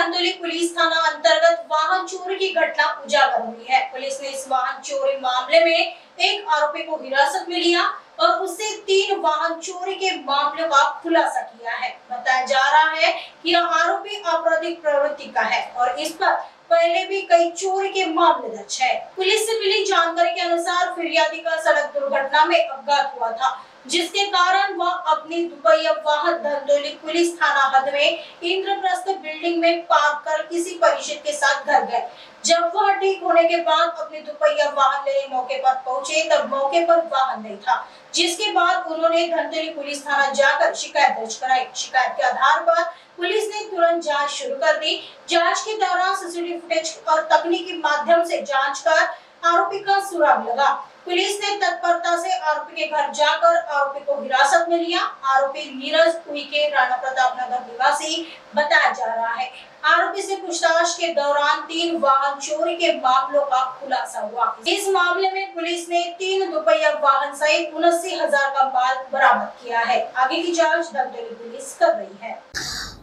Dhantoli police थाना अंतर्गत वाहन चोरी की घटना उजागर हुई है। पुलिस ने इस वाहन चोरी मामले में एक आरोपी को हिरासत में लिया और उससे 3 वाहन चोरी के मामलों का खुलासा किया है। बताया जा रहा है कि यह आरोपी आपराधिक प्रवृत्ति का है और इस पर पहले भी कई चोरी के मामले दर्ज है। पुलिस से मिली जानकारी के अनुसार फिरियादी का सड़क दुर्घटना में अपघात हुआ था, जिसके कारण वह अपनी दुपहिया वाहन धंतोली पुलिस थाना हद में इंद्रप्रस्थ बिल्डिंग में पार्क कर किसी परिचित के साथ घर गए। जब वह ठीक होने के बाद अपनी दुपहिया वाहन लेने मौके पर पहुंचे, तब मौके पर वाहन नहीं था, जिसके बाद उन्होंने धंतोली पुलिस थाना जाकर शिकायत दर्ज कराई। शिकायत के आधार पर पुलिस ने तुरंत जांच शुरू कर दी। जांच के दौरान सीसीटीवी फुटेज और तकनीकी माध्यम से जांच कर आरोपी का सुराग लगा। पुलिस ने तत्परता से आरोपी के घर जाकर आरोपी को हिरासत में लिया। आरोपी नीरज उइके राणा प्रताप नगर निवासी बताया जा रहा है। आरोपी से पूछताछ के दौरान 3 वाहन चोरी के मामलों का खुलासा हुआ। इस मामले में पुलिस ने 3 दुपहिया वाहन सहित 79,000 का माल बरामद किया है। आगे की जांच धंतोली पुलिस कर रही है।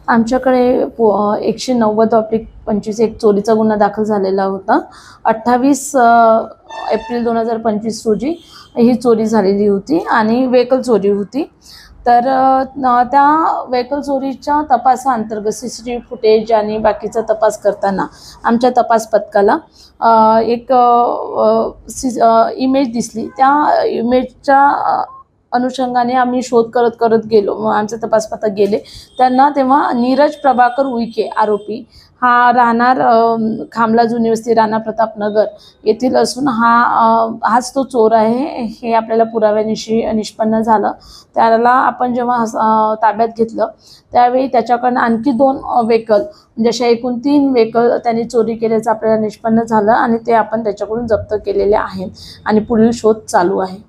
आमच्याकडे 190/25 एक चोरीचा गुन्हा दाखल झालेला होता। 28 एप्रिल 2025 रोजी ही चोरी झालेली होती आणि व्हेकल चोरी होती। तर त्या व्हेकल चोरीच्या तपासाअंतर्गत सीसीटीव्ही फुटेज आणि बाकीचा तपास करताना आमच्या तपास पथकाला एक इमेज दिसली। त्या इमेजच्या अनुषंगाने आम्ही शोध करत गेलो। आमचे तपास पथक गेले त्यांना तेव्हा नीरज प्रभाकर उइके आरोपी हा राहणार खामला जुनी वस्ती राणा प्रताप नगर येथील असून हाच तो चोर आहे हे आपल्याला पुराव्यानिशी निष्पन्न झालं। त्याला आपण जेव्हा ताब्यात घेतलं त्यावेळी त्याच्याकडून आणखी 2 व्हेकल म्हणजे अशा एकूण 3 व्हेकल त्यांनी चोरी केल्याचं आपल्याला निष्पन्न झालं आणि ते आपण त्याच्याकडून जप्त केलेले आहेत आणि पुढील शोध चालू आहे।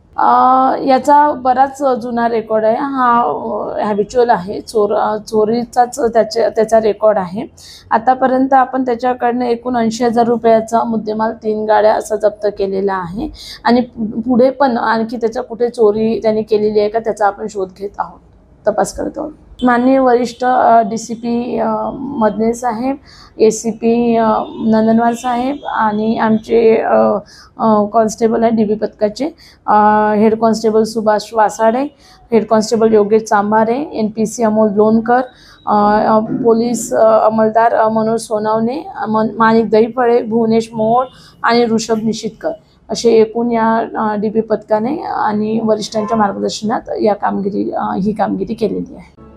याचा बराच जुना रेकॉर्ड आहे। हा हॅबिच्युअल आहे, चोरीचाच त्याचा रेकॉर्ड आहे। आतापर्यंत आपण त्याच्याकडनं एकूण 80,000 रुपयाचा मुद्देमाल 3 गाड्या असा जप्त केलेला आहे आणि पुढे पण आणखी त्याच्या कुठे चोरी त्यांनी केलेली आहे का त्याचा आपण शोध घेत आहोत, तपास करत आहोत। माननीय वरिष्ठ DCP मदने साहेब, ACP नंदनवार साहेब आणि आमचे कॉन्स्टेबल आहे DB पथकाचे head constable Subhash Wasade, head constable Yogesh Chambhare, NPC Amol Lonkar, police अंमलदार मनोज सोनावणे, माणिक दहीफळे, भुवनेश मोहोळ आणि ऋषभ निशितकर असे एकूण या DB पथकाने आणि वरिष्ठांच्या मार्गदर्शनात ही कामगिरी केलेली आहे।